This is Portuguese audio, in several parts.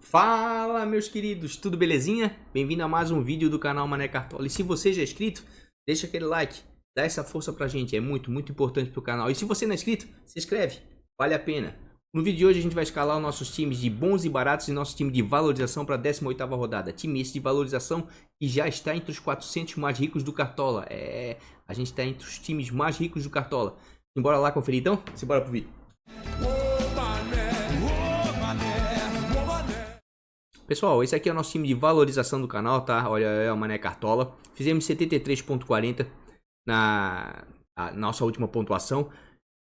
Fala, meus queridos, tudo belezinha? Bem-vindo a mais um vídeo do canal Mané Cartola. E se você já é inscrito, deixa aquele like, dá essa força pra gente, é muito importante pro canal. E se você não é inscrito, se inscreve, vale a pena. No vídeo de hoje a gente vai escalar os nossos times de bons e baratos e nosso time de valorização para a 18ª rodada. Time esse de valorização que já está entre os 400 mais ricos do Cartola. A gente está entre os times mais ricos do Cartola. Bora lá conferir então? Simbora pro vídeo. Pessoal, esse aqui é o nosso time de valorização do canal, tá? Olha, é o Mané Cartola. Fizemos 73.40 na nossa última pontuação.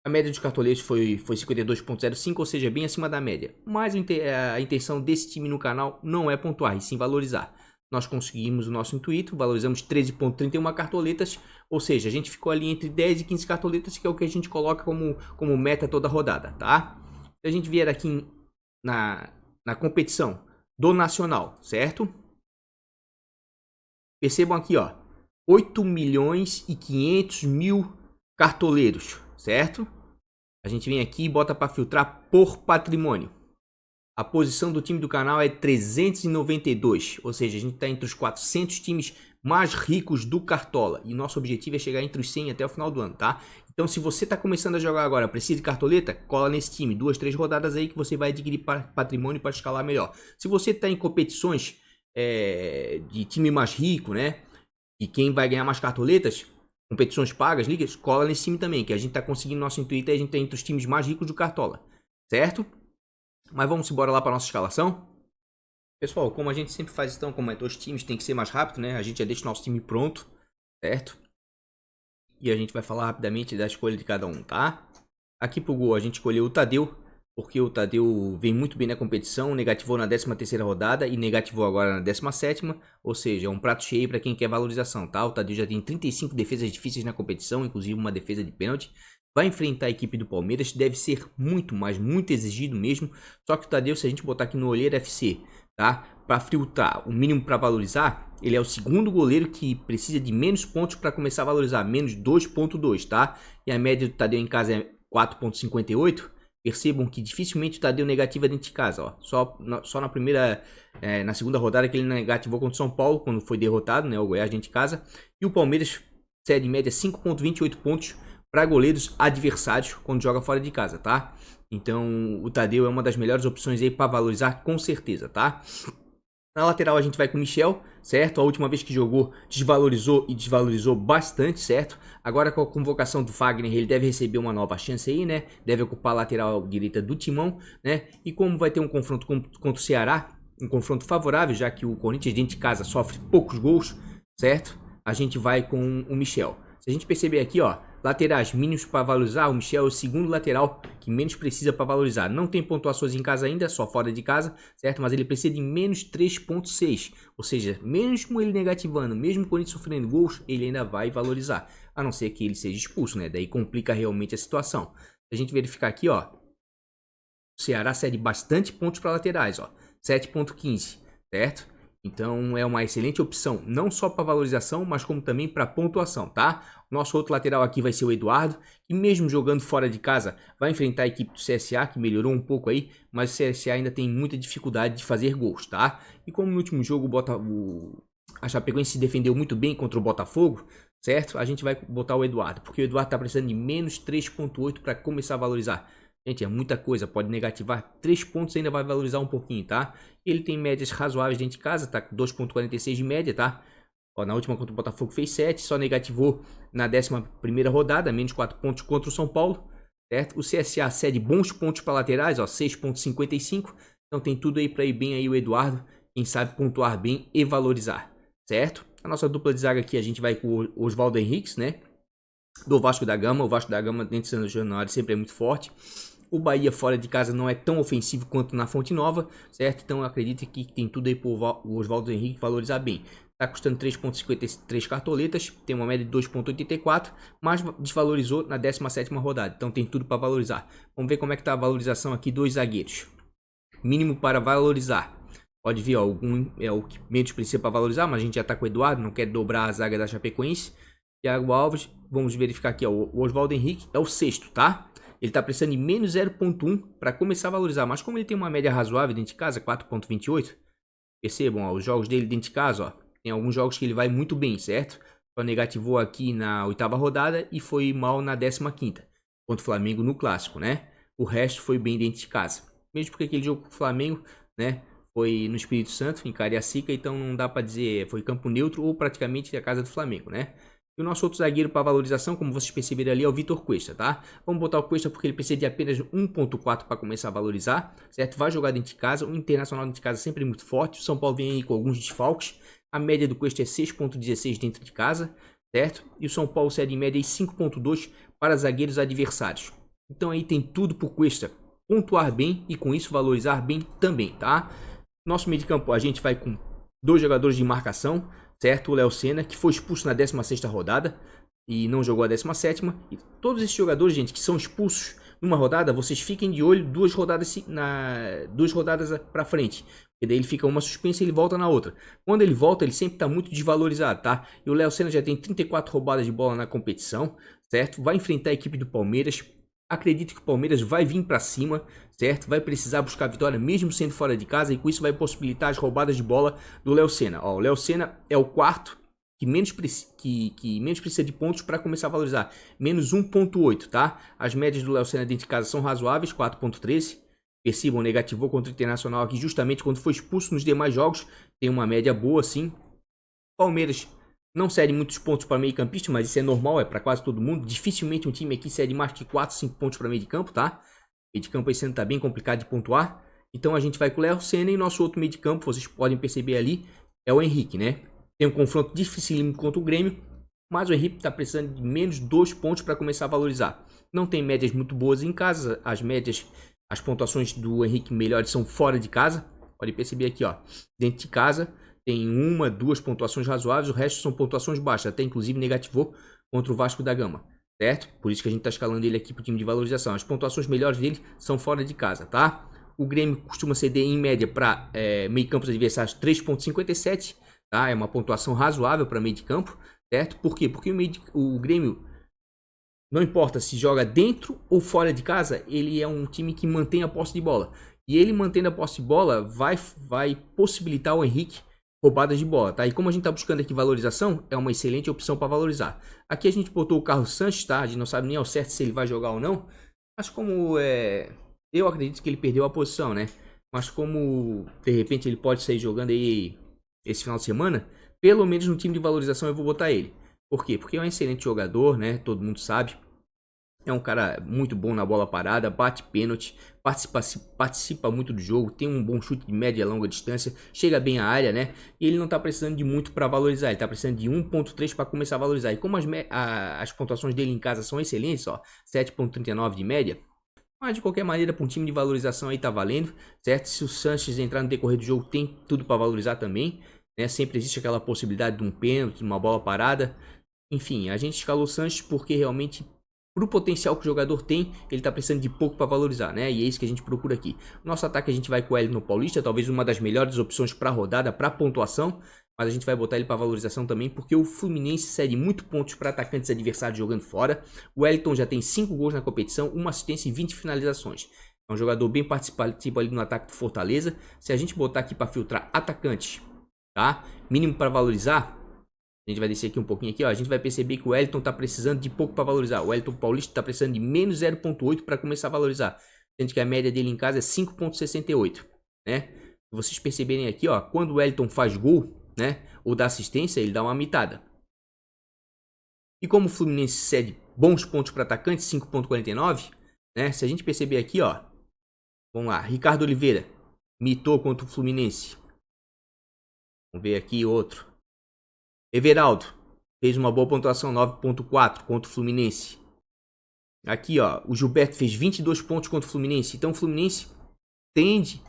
A média dos cartoleiros foi 52.05, ou seja, bem acima da média. Mas a intenção desse time no canal não é pontuar, e sim valorizar. Nós conseguimos o nosso intuito, valorizamos 13.31 cartoletas, ou seja, a gente ficou ali entre 10 e 15 cartoletas, que é o que a gente coloca como meta toda rodada, tá? Se a gente vier aqui na competição do Nacional, certo? Percebam aqui, ó, 8.500.000 cartoleiros, certo? A gente vem aqui e bota para filtrar por patrimônio. A posição do time do canal é 392, ou seja, a gente está entre os 400 times mais ricos do Cartola. E nosso objetivo é chegar entre os 100 até o final do ano, tá? Então, se você está começando a jogar agora, precisa de cartoleta, cola nesse time. 2, 3 rodadas aí que você vai adquirir patrimônio para escalar melhor. Se você está em competições de time mais rico, né? E quem vai ganhar mais cartoletas, competições pagas, ligas, cola nesse time também, que a gente está conseguindo nosso intuito e a gente está entre os times mais ricos do Cartola, certo? Mas vamos embora lá para nossa escalação. Pessoal, como a gente sempre faz, então, como é 2 times, tem que ser mais rápido, né? A gente já deixa o nosso time pronto, certo? E a gente vai falar rapidamente da escolha de cada um, tá? Aqui pro gol a gente escolheu o Tadeu, porque o Tadeu vem muito bem na competição, negativou na 13ª rodada e negativou agora na 17ª, ou seja, é um prato cheio para quem quer valorização, tá? O Tadeu já tem 35 defesas difíceis na competição, inclusive uma defesa de pênalti. Vai enfrentar a equipe do Palmeiras, deve ser muito, mas muito exigido mesmo. Só que o Tadeu, se a gente botar aqui no Olheiro FC, tá? Para filtrar o mínimo para valorizar, ele é o segundo goleiro que precisa de menos pontos para começar a valorizar, menos 2.2, tá? E a média do Tadeu em casa é 4.58. Percebam que dificilmente o Tadeu negativa dentro de casa, ó. Só na primeira, na segunda rodada que ele negativou contra o São Paulo, quando foi derrotado, né? O Goiás dentro de casa. E o Palmeiras cede em média 5.28 pontos para goleiros adversários quando joga fora de casa, tá? Então o Tadeu é uma das melhores opções aí para valorizar com certeza, tá? Na lateral a gente vai com o Michel, certo? A última vez que jogou desvalorizou e desvalorizou bastante, certo? Agora com a convocação do Fagner ele deve receber uma nova chance aí, né? Deve ocupar a lateral direita do Timão, né? E como vai ter um confronto contra o Ceará, um confronto favorável, já que o Corinthians dentro de casa sofre poucos gols, certo? A gente vai com o Michel. Se a gente perceber aqui, ó, laterais mínimos para valorizar, o Michel é o segundo lateral que menos precisa para valorizar. Não tem pontuações em casa ainda, só fora de casa, certo? Mas ele precisa de menos 3.6. Ou seja, mesmo ele negativando, mesmo quando ele sofrendo gols, ele ainda vai valorizar. A não ser que ele seja expulso, né? Daí complica realmente a situação. Se a gente verificar aqui, ó, o Ceará cede bastante pontos para laterais, ó, 7.15, certo? Então é uma excelente opção, não só para valorização, mas como também para pontuação, tá? Nosso outro lateral aqui vai ser o Eduardo, que mesmo jogando fora de casa, vai enfrentar a equipe do CSA, que melhorou um pouco aí, mas o CSA ainda tem muita dificuldade de fazer gols, tá? E como no último jogo a Chapecoense se defendeu muito bem contra o Botafogo, certo? A gente vai botar o Eduardo, porque o Eduardo tá precisando de menos 3.8 para começar a valorizar. Gente, é muita coisa, pode negativar 3 pontos ainda vai valorizar um pouquinho, tá? Ele tem médias razoáveis dentro de casa, tá com 2.46 de média, tá? Ó, na última contra o Botafogo fez 7, só negativou na 11ª rodada, menos 4 pontos contra o São Paulo, certo? O CSA cede bons pontos para laterais, ó, 6.55, então tem tudo aí para ir bem aí o Eduardo, quem sabe pontuar bem e valorizar, certo? A nossa dupla de zaga aqui a gente vai com o Oswaldo Henriques, né? Do Vasco da Gama, o Vasco da Gama dentro de São Januário sempre é muito forte. O Bahia fora de casa não é tão ofensivo quanto na Fonte Nova, certo? Então acredito que tem tudo aí para o Oswaldo Henrique valorizar bem. Está custando 3.53 cartoletas, tem uma média de 2.84, mas desvalorizou na 17ª rodada. Então tem tudo para valorizar. Vamos ver como é que está a valorização aqui dos zagueiros. Mínimo para valorizar. Pode ver, ó, algum é o que menos precisa para valorizar, mas a gente já está com o Eduardo, não quer dobrar a zaga da Chapecoense. Thiago Alves, vamos verificar aqui, ó, o Oswaldo Henrique é o 6º, tá? Ele está precisando de menos 0,1 para começar a valorizar. Mas como ele tem uma média razoável dentro de casa, 4,28, percebam, ó, os jogos dele dentro de casa, ó, tem alguns jogos que ele vai muito bem, certo? Só negativou aqui na 8ª rodada e foi mal na 15ª, contra o Flamengo no Clássico, né? O resto foi bem dentro de casa. Mesmo porque aquele jogo com o Flamengo, né, foi no Espírito Santo, em Cariacica, então não dá para dizer foi campo neutro ou praticamente a casa do Flamengo, né? E o nosso outro zagueiro para valorização, como vocês perceberam ali, é o Vitor Cuesta, tá? Vamos botar o Cuesta porque ele precisa de apenas 1,4 para começar a valorizar, certo? Vai jogar dentro de casa, o Internacional dentro de casa sempre muito forte, o São Paulo vem aí com alguns desfalques, a média do Cuesta é 6,16 dentro de casa, certo? E o São Paulo cede em média 5,2 para zagueiros adversários. Então aí tem tudo pro Cuesta pontuar bem e com isso valorizar bem também, tá? Nosso meio de campo a gente vai com 2 jogadores de marcação, certo? O Léo Senna, que foi expulso na 16ª rodada e não jogou a 17ª. E todos esses jogadores, gente, que são expulsos numa rodada, vocês fiquem de olho 2 rodadas para frente. Porque daí ele fica uma suspensa e ele volta na outra. Quando ele volta, ele sempre está muito desvalorizado, tá? E o Léo Senna já tem 34 roubadas de bola na competição, certo? Vai enfrentar a equipe do Palmeiras. Acredito que o Palmeiras vai vir para cima, certo? Vai precisar buscar a vitória mesmo sendo fora de casa e com isso vai possibilitar as roubadas de bola do Léo Senna. Ó, o Léo Senna é o quarto que menos precisa de pontos para começar a valorizar. Menos 1,8, tá? As médias do Léo Senna dentro de casa são razoáveis, 4,13. Percebam, negativou contra o Internacional aqui justamente quando foi expulso nos demais jogos. Tem uma média boa, sim. Palmeiras não cede muitos pontos para meio campista, mas isso é normal, é para quase todo mundo. Dificilmente um time aqui cede mais que 4, 5 pontos para meio de campo, tá? Meio de campo esse ano tá bem complicado de pontuar. Então a gente vai com o Léo Senna e nosso outro meio de campo, vocês podem perceber ali, é o Henrique, né? Tem um confronto dificílimo contra o Grêmio, mas o Henrique está precisando de menos 2 pontos para começar a valorizar. Não tem médias muito boas em casa, as pontuações do Henrique melhores são fora de casa. Pode perceber aqui, ó, dentro de casa tem 1, 2 pontuações razoáveis, o resto são pontuações baixas, até inclusive negativou contra o Vasco da Gama, certo? Por isso que a gente está escalando ele aqui para o time de valorização. As pontuações melhores dele são fora de casa, tá? O Grêmio costuma ceder em média para meio campos adversários 3,57, tá? É uma pontuação razoável para meio de campo, certo? Por quê? Porque o Grêmio, não importa se joga dentro ou fora de casa, ele é um time que mantém a posse de bola. E ele mantendo a posse de bola vai possibilitar o Henrique roubadas de bola, tá? E como a gente tá buscando aqui valorização, é uma excelente opção para valorizar. Aqui a gente botou o Carlos Sanches, tá? A gente não sabe nem ao certo se ele vai jogar ou não. Mas como eu acredito que ele perdeu a posição, né? Mas como de repente ele pode sair jogando aí esse final de semana, pelo menos no time de valorização eu vou botar ele. Por quê? Porque é um excelente jogador, né? Todo mundo sabe. É um cara muito bom na bola parada, bate pênalti, participa muito do jogo, tem um bom chute de média e longa distância, chega bem à área, né? E ele não tá precisando de muito para valorizar, ele tá precisando de 1,3 para começar a valorizar. E como as pontuações dele em casa são excelentes, ó, 7,39 de média, mas de qualquer maneira para um time de valorização aí tá valendo, certo? Se o Sanches entrar no decorrer do jogo, tem tudo para valorizar também, né? Sempre existe aquela possibilidade de um pênalti, de uma bola parada. Enfim, a gente escalou o Sanches porque realmente, pro potencial que o jogador tem, ele tá precisando de pouco para valorizar, né? E é isso que a gente procura aqui. Nosso ataque a gente vai com o Wellington Paulista, talvez uma das melhores opções para rodada, para pontuação, mas a gente vai botar ele para valorização também, porque o Fluminense cede muito pontos para atacantes adversários jogando fora. O Wellington já tem 5 gols na competição, 1 assistência e 20 finalizações. É um jogador bem participativo ali no ataque do Fortaleza. Se a gente botar aqui para filtrar atacantes, tá? Mínimo para valorizar, a gente vai descer aqui um pouquinho aqui, ó. A gente vai perceber que o Wellington tá precisando de pouco para valorizar. O Wellington Paulista tá precisando de menos 0,8 para começar a valorizar. Sendo que a média dele em casa é 5,68, né? Se vocês perceberem aqui, ó, quando o Wellington faz gol, né, ou dá assistência, ele dá uma mitada. E como o Fluminense cede bons pontos para atacantes, 5,49, né? Se a gente perceber aqui, ó, vamos lá, Ricardo Oliveira mitou contra o Fluminense. Vamos ver aqui outro. Everaldo fez uma boa pontuação, 9,4 contra o Fluminense. Aqui, ó, o Gilberto fez 22 pontos contra o Fluminense. Então o Fluminense tende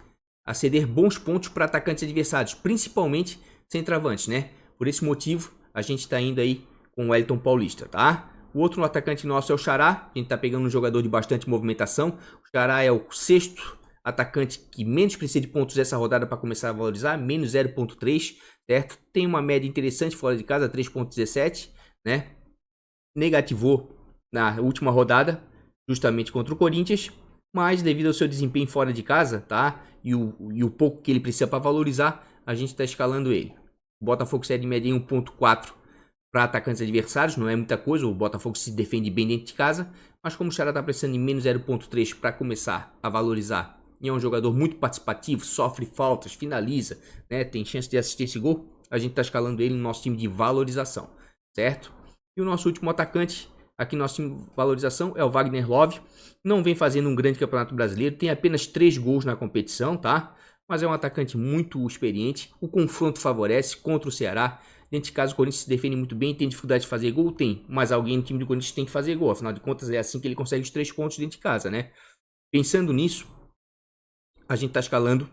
a ceder bons pontos para atacantes adversários, principalmente centroavantes, né? Por esse motivo, a gente está indo aí com o Wellington Paulista, tá? O outro atacante nosso é o Xará. A gente tá pegando um jogador de bastante movimentação. O Xará é o 6º atacante que menos precisa de pontos dessa rodada para começar a valorizar, menos 0,3, certo? Tem uma média interessante fora de casa, 3,17, né? Negativou na última rodada, justamente contra o Corinthians, mas devido ao seu desempenho fora de casa, tá? E o pouco que ele precisa para valorizar, a gente está escalando ele. O Botafogo sai de média em 1.4 para atacantes adversários, não é muita coisa, o Botafogo se defende bem dentro de casa, mas como o Ceará está precisando em menos 0.3 para começar a valorizar, e é um jogador muito participativo, sofre faltas, finaliza, né? Tem chance de assistência e gol, a gente está escalando ele no nosso time de valorização, certo? E o nosso último atacante aqui no nosso time de valorização é o Wagner Love. Não vem fazendo um grande campeonato brasileiro, tem apenas 3 gols na competição, tá? Mas é um atacante muito experiente, o confronto favorece contra o Ceará. Dentro de casa o Corinthians se defende muito bem, tem dificuldade de fazer gol? Tem, mas alguém no time do Corinthians tem que fazer gol, afinal de contas é assim que ele consegue os 3 pontos dentro de casa, né? Pensando nisso, a gente está escalando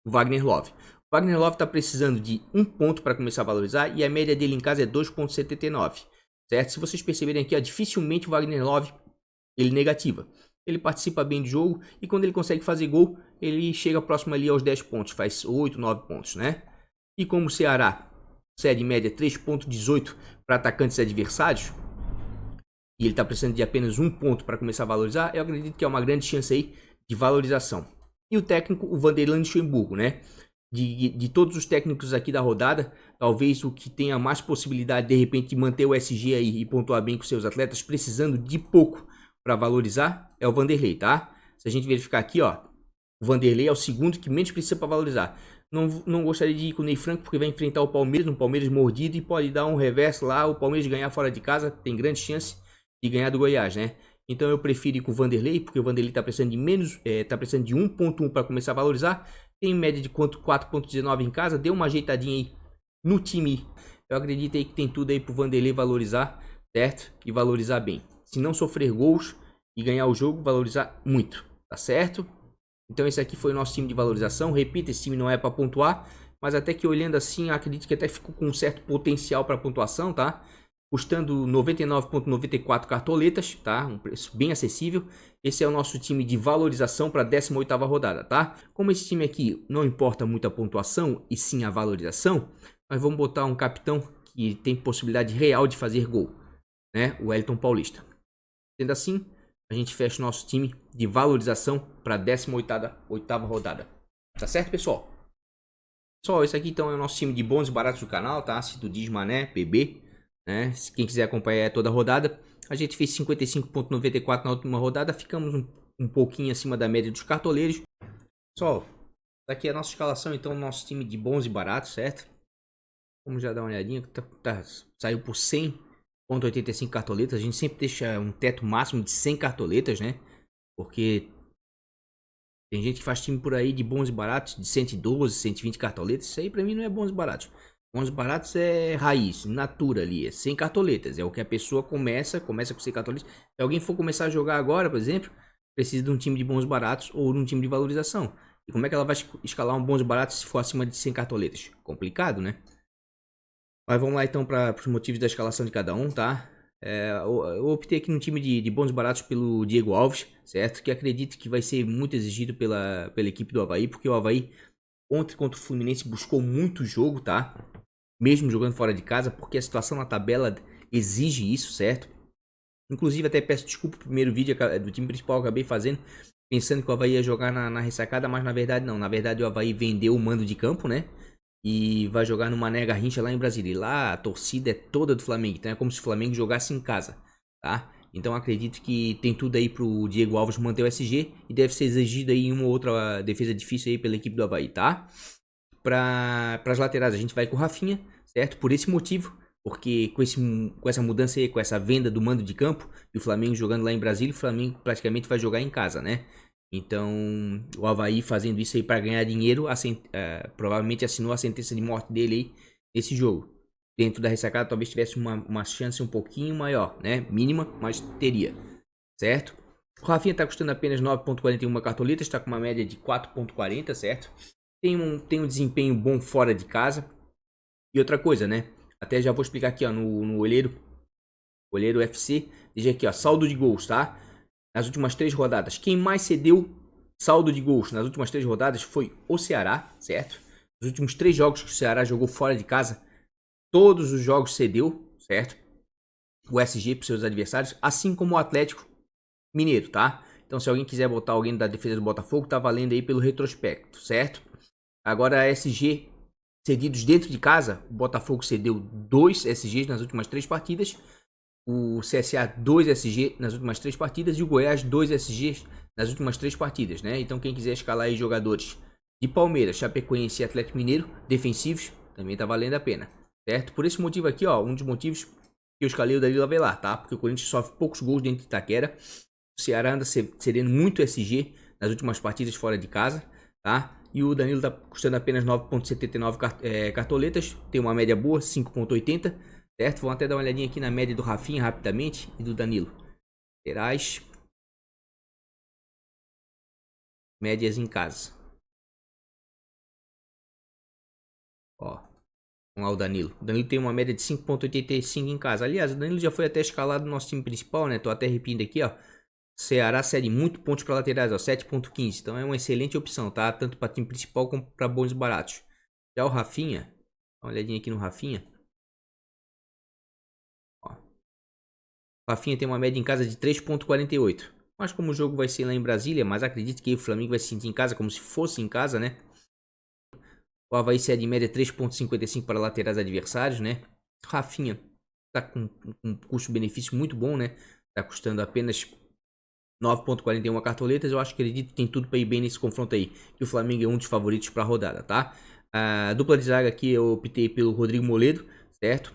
o Wagner Love. O Wagner Love está precisando de 1 ponto para começar a valorizar e a média dele em casa é 2.79, certo? Se vocês perceberem aqui, ó, dificilmente o Wagner Love ele negativa. Ele participa bem do jogo e quando ele consegue fazer gol, ele chega próximo ali aos 10 pontos, faz 8, 9 pontos, né? E como o Ceará cede em média 3.18 para atacantes adversários, e ele está precisando de apenas 1 ponto para começar a valorizar, eu acredito que é uma grande chance aí de valorização. E o técnico, o Vanderlei Luxemburgo, né? De todos os técnicos aqui da rodada, talvez o que tenha mais possibilidade de repente de manter o SG aí e pontuar bem com seus atletas, precisando de pouco para valorizar, é o Vanderlei, tá? Se a gente verificar aqui, ó, o Vanderlei é o segundo que menos precisa para valorizar. Não gostaria de ir com o Ney Franco porque vai enfrentar o Palmeiras, um Palmeiras mordido e pode dar um reverso lá, o Palmeiras ganhar fora de casa, tem grande chance de ganhar do Goiás, né? Então eu prefiro ir com o Vanderlei, porque o Vanderlei está precisando de menos, tá precisando de 1.1 para começar a valorizar. Tem média de 4.19 em casa, deu uma ajeitadinha aí no time. Eu acredito aí que tem tudo aí pro Vanderlei valorizar, certo? E valorizar bem. Se não sofrer gols e ganhar o jogo, valorizar muito, tá certo? Então esse aqui foi o nosso time de valorização. Repita, esse time não é para pontuar, mas até que olhando assim, acredito que até ficou com um certo potencial para pontuação, tá? Custando 99,94 cartoletas, tá? Um preço bem acessível. Esse é o nosso time de valorização para a 18ª rodada, tá? Como esse time aqui não importa muito a pontuação e sim a valorização, nós vamos botar um capitão que tem possibilidade real de fazer gol, né? O Wellington Paulista. Sendo assim, a gente fecha o nosso time de valorização para a 18ª rodada. Tá certo, pessoal? Pessoal, esse aqui então é o nosso time de bons e baratos do canal, tá? Cito Diz Mané, PB. Né? Se quem quiser acompanhar toda a rodada, a gente fez 55.94 na última rodada, ficamos um pouquinho acima da média dos cartoleiros. Pessoal, daqui é a nossa escalação, então, nosso time de bons e baratos, certo? Vamos já dar uma olhadinha, saiu por 100.85 cartoletas, a gente sempre deixa um teto máximo de 100 cartoletas, né? Porque tem gente que faz time por aí de bons e baratos, de 112, 120 cartoletas, isso aí pra mim não é bons e baratos. Bons baratos é raiz, natura ali, é sem cartoletas. É o que a pessoa começa com 100 cartoletas. Se alguém for começar a jogar agora, por exemplo, precisa de um time de bons baratos ou de um time de valorização. E como é que ela vai escalar um bons baratos se for acima de 100 cartoletas? Complicado, né? Mas vamos lá então para os motivos da escalação de cada um, tá? Eu optei aqui no time de bons baratos pelo Diego Alves, certo? Que acredito que vai ser muito exigido pela equipe do Avaí, porque o Avaí ontem contra o Fluminense buscou muito jogo, tá? Mesmo jogando fora de casa, porque a situação na tabela exige isso, certo? Inclusive, até peço desculpa pro primeiro vídeo do time principal que eu acabei fazendo, pensando que o Avaí ia jogar na ressacada, mas na verdade não. Na verdade, o Avaí vendeu o mando de campo, né? E vai jogar no Mané Garrincha lá em Brasília. E lá a torcida é toda do Flamengo, então é como se o Flamengo jogasse em casa, tá? Então acredito que tem tudo aí pro Diego Alves manter o SG e deve ser exigido aí uma ou outra defesa difícil aí pela equipe do Avaí, tá? Para as laterais a gente vai com o Rafinha, certo? Por esse motivo, porque com essa mudança aí, com essa venda do mando de campo, e o Flamengo jogando lá em Brasília, o Flamengo praticamente vai jogar em casa, né? Então, o Avaí fazendo isso aí para ganhar dinheiro, provavelmente assinou a sentença de morte dele aí nesse jogo. Dentro da ressacada talvez tivesse uma chance um pouquinho maior, né? Mínima, mas teria, certo? O Rafinha tá custando apenas 9.41 cartoletas, está com uma média de 4.40, certo? Tem um desempenho bom fora de casa. E outra coisa, né? Até já vou explicar aqui, ó, no Olheiro FC. Veja aqui, ó, saldo de gols, tá? Nas últimas 3 rodadas, quem mais cedeu saldo de gols nas últimas 3 rodadas foi o Ceará, certo? Nos últimos 3 jogos que o Ceará jogou fora de casa, todos os jogos cedeu, certo? O SG para seus adversários, assim como o Atlético Mineiro, tá? Então se alguém quiser botar alguém da defesa do Botafogo, tá valendo aí pelo retrospecto, certo? Agora a SG cedidos dentro de casa, o Botafogo cedeu 2 SGs nas últimas 3 partidas, o CSA 2 SG nas últimas 3 partidas e o Goiás 2 SGs nas últimas 3 partidas, né? Então quem quiser escalar aí jogadores de Palmeiras, Chapecoense e Atlético Mineiro, defensivos, também tá valendo a pena, certo? Por esse motivo aqui, ó, um dos motivos que eu escalei o Danilo Avelar, tá? Porque o Corinthians sofre poucos gols dentro de Itaquera, o Ceará anda cedendo muito SG nas últimas partidas fora de casa, tá? E o Danilo tá custando apenas 9,79 cartoletas, tem uma média boa, 5,80, certo? Vamos até dar uma olhadinha aqui na média do Rafinha rapidamente e do Danilo. Laterais. Médias em casa. Ó, vamos lá o Danilo. O Danilo tem uma média de 5,85 em casa. Aliás, o Danilo já foi até escalado no nosso time principal, né? Tô até arrepiando aqui, ó. Ceará cede muito pontos para laterais, ó, 7,15. Então é uma excelente opção, tá? Tanto para time principal como para bons e baratos. Já o Rafinha, dá uma olhadinha aqui no Rafinha. Ó. O Rafinha tem uma média em casa de 3,48. Mas como o jogo vai ser lá em Brasília, mas acredito que o Flamengo vai se sentir em casa como se fosse em casa, né? O Avaí cede em média 3,55 para laterais adversários, né? O Rafinha tá com um custo-benefício muito bom, né? Tá custando apenas 9,41 cartoletas. Eu acredito que tem tudo para ir bem nesse confronto aí. Que o Flamengo é um dos favoritos para a rodada, tá? A dupla de zaga aqui eu optei pelo Rodrigo Moledo, certo?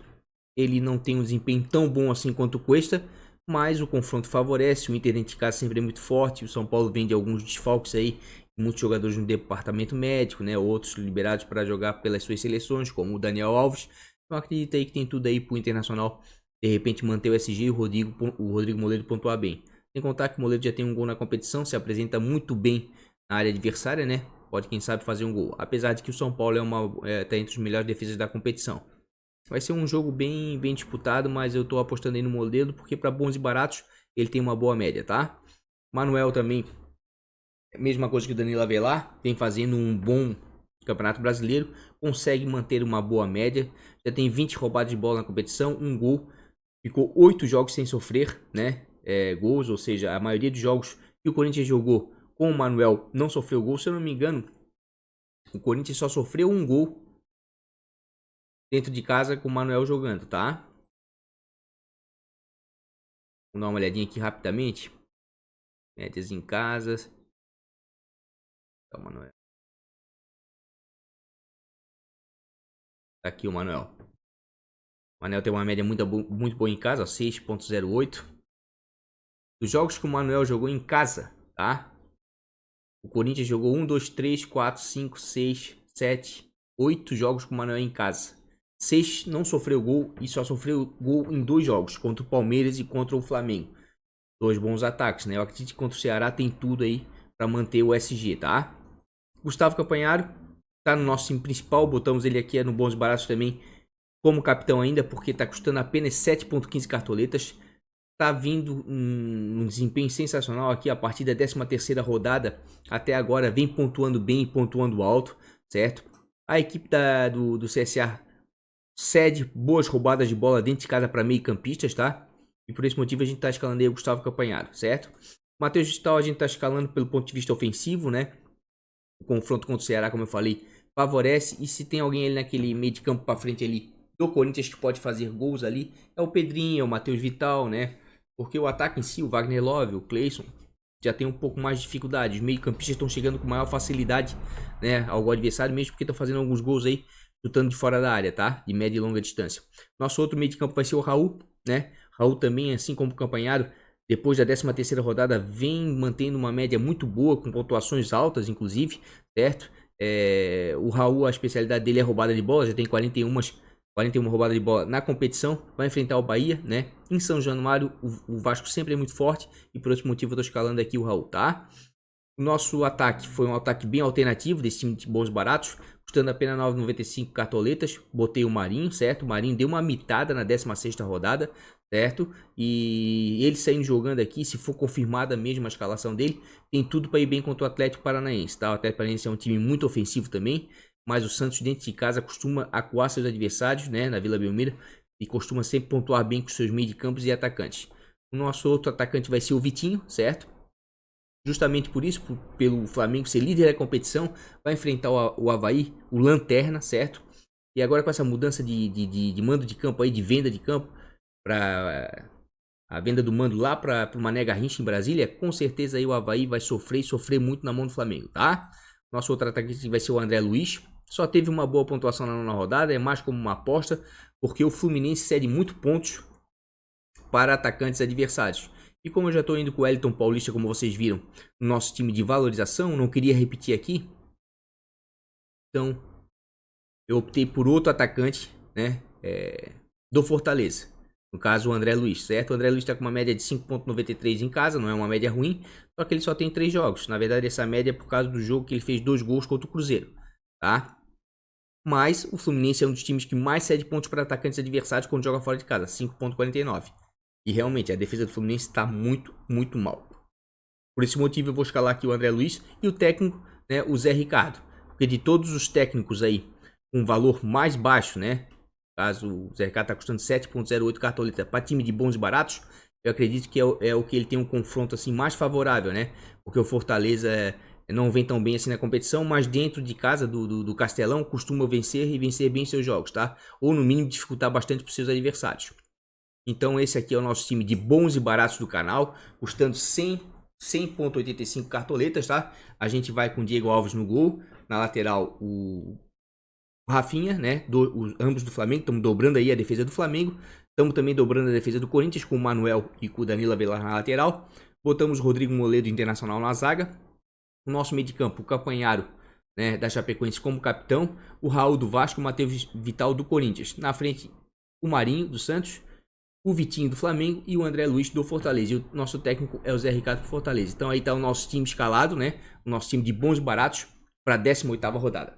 Ele não tem um desempenho tão bom assim quanto o Cuesta, mas o confronto favorece. O Inter dentro de casa sempre é muito forte. O São Paulo vem de alguns desfalques aí. Muitos jogadores no departamento médico, né? Outros liberados para jogar pelas suas seleções, como o Daniel Alves. Então acredito aí que tem tudo aí pro Internacional de repente manter o SG e o Rodrigo Moledo pontuar bem. Sem contar que o Moledo já tem um gol na competição, se apresenta muito bem na área adversária, né? Pode, quem sabe, fazer um gol. Apesar de que o São Paulo tá entre os melhores defesas da competição. Vai ser um jogo bem disputado, mas eu tô apostando aí no Moledo, porque para bons e baratos ele tem uma boa média, tá? Manuel também, mesma coisa que o Danilo Avelar, vem fazendo um bom Campeonato Brasileiro, consegue manter uma boa média, já tem 20 roubadas de bola na competição, um gol, ficou 8 jogos sem sofrer, né? Gols, ou seja, a maioria dos jogos que o Corinthians jogou com o Manuel não sofreu gol, se eu não me engano, o Corinthians só sofreu um gol dentro de casa com o Manuel jogando, tá? Vamos dar uma olhadinha aqui rapidamente. Médias em casa. Tá, Manuel. Tá aqui o Manuel. O Manuel tem uma média muito boa em casa, 6,08. Dos jogos que o Manuel jogou em casa, tá? O Corinthians jogou 1, 2, 3, 4, 5, 6, 7, 8 jogos com o Manuel em casa. 6 não sofreu gol e só sofreu gol em 2 jogos, contra o Palmeiras e contra o Flamengo. 2 bons ataques, né? Eu acredito que contra o Ceará tem tudo aí para manter o SG, tá? Gustavo Campanharo tá no nosso time principal, botamos ele aqui no Bons Baratos também como capitão ainda, porque tá custando apenas 7,15 cartoletas. Tá vindo um desempenho sensacional aqui a partir da 13ª rodada até agora, vem pontuando bem e pontuando alto, certo? A equipe do CSA cede boas roubadas de bola dentro de casa para meio campistas, tá? E por esse motivo a gente tá escalando aí o Gustavo Campanharo, certo? Matheus Vital a gente tá escalando pelo ponto de vista ofensivo, né? O confronto contra o Ceará, como eu falei, favorece. E se tem alguém ali naquele meio de campo para frente ali do Corinthians que pode fazer gols ali, é o Pedrinho, é o Matheus Vital, né? Porque o ataque em si, o Wagner Love, o Cleison, já tem um pouco mais de dificuldade. Os meio-campistas estão chegando com maior facilidade, né, ao adversário, mesmo porque estão fazendo alguns gols aí, chutando de fora da área, tá? De média e longa distância. Nosso outro meio de campo vai ser o Raul, né? Raul também, assim como o Campanharo, depois da 13ª rodada, vem mantendo uma média muito boa, com pontuações altas, inclusive, certo? O Raul, a especialidade dele é roubada de bola, já tem 41 roubadas de bola na competição, vai enfrentar o Bahia, né? Em São Januário, o Vasco sempre é muito forte e por esse motivo eu tô escalando aqui o Raul, tá? O nosso ataque foi um ataque bem alternativo desse time de bons baratos, custando apenas 9,95 cartoletas. Botei o Marinho, certo? O Marinho deu uma mitada na 16ª rodada, certo? E ele saindo jogando aqui, se for confirmada mesmo a escalação dele, tem tudo para ir bem contra o Atlético Paranaense, tá? O Atlético Paranaense é um time muito ofensivo também, mas o Santos dentro de casa costuma acuar seus adversários, né, na Vila Belmiro, e costuma sempre pontuar bem com seus meio de campos e atacantes. O nosso outro atacante vai ser o Vitinho, certo? Justamente por isso, pelo Flamengo ser líder da competição, vai enfrentar o Avaí, o Lanterna, certo? E agora com essa mudança de mando de campo aí, de venda de campo, para a venda do mando lá para o Mané Garrincha em Brasília, com certeza aí o Avaí vai sofrer e sofrer muito na mão do Flamengo, tá? Nosso outro atacante vai ser o André Luiz. Só teve uma boa pontuação na nona rodada, é mais como uma aposta, porque o Fluminense cede muito pontos para atacantes adversários. E como eu já estou indo com o Wellington Paulista, como vocês viram, no nosso time de valorização, não queria repetir aqui. Então, eu optei por outro atacante, né, do Fortaleza. No caso, o André Luiz, certo? O André Luiz está com uma média de 5,93 em casa, não é uma média ruim, só que ele só tem 3 jogos. Na verdade, essa média é por causa do jogo que ele fez 2 gols contra o Cruzeiro, tá? Mas o Fluminense é um dos times que mais cede pontos para atacantes adversários quando joga fora de casa, 5,49. E realmente, a defesa do Fluminense está muito, muito mal. Por esse motivo, eu vou escalar aqui o André Luiz e o técnico, né, o Zé Ricardo. Porque de todos os técnicos aí, um valor mais baixo, né? Caso o Zé Ricardo está custando 7,08 cartoleta para time de bons e baratos, eu acredito que é o que ele tem um confronto assim mais favorável, né? Porque o Fortaleza não vem tão bem assim na competição, mas dentro de casa do Castelão costuma vencer e vencer bem seus jogos, tá? Ou no mínimo dificultar bastante para os seus adversários. Então esse aqui é o nosso time de bons e baratos do canal, custando 100,85 cartoletas, tá? A gente vai com o Diego Alves no gol, na lateral o Rafinha, né? Ambos do Flamengo, estamos dobrando aí a defesa do Flamengo. Estamos também dobrando a defesa do Corinthians com o Manuel e com o Danilo Avelar na lateral. Botamos o Rodrigo Moledo Internacional na zaga. O nosso meio de campo, o Capanharo, né, da Chapecoense como capitão. O Raul do Vasco, o Matheus Vital do Corinthians. Na frente, o Marinho do Santos, o Vitinho do Flamengo e o André Luiz do Fortaleza. E o nosso técnico é o Zé Ricardo do Fortaleza. Então aí está o nosso time escalado, né? O nosso time de bons e baratos para a 18ª rodada.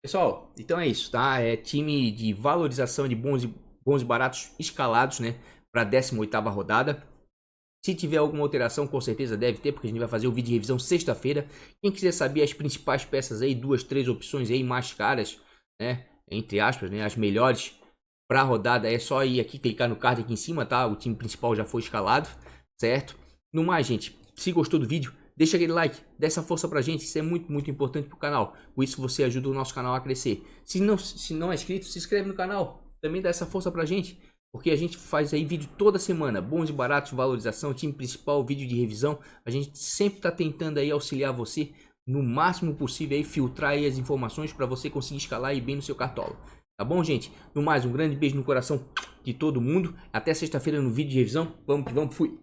Pessoal, então é isso, tá? É time de valorização de bons e baratos escalados, né? Para a 18ª rodada. Se tiver alguma alteração, com certeza deve ter, porque a gente vai fazer o vídeo de revisão sexta-feira. Quem quiser saber as principais peças aí, 2, 3 opções aí mais caras, né? Entre aspas, né? As melhores para a rodada, é só ir aqui, clicar no card aqui em cima, tá? O time principal já foi escalado, certo? No mais, gente, se gostou do vídeo, deixa aquele like, dá essa força pra gente, isso é muito, muito importante pro canal. Com isso você ajuda o nosso canal a crescer. Se não é inscrito, se inscreve no canal, também dá essa força pra gente. Porque a gente faz aí vídeo toda semana, bons e baratos, valorização, time principal, vídeo de revisão. A gente sempre tá tentando aí auxiliar você no máximo possível aí, filtrar aí as informações para você conseguir escalar aí bem no seu cartola. Tá bom, gente? No mais, um grande beijo no coração de todo mundo. Até sexta-feira no vídeo de revisão. Vamos que vamos, fui!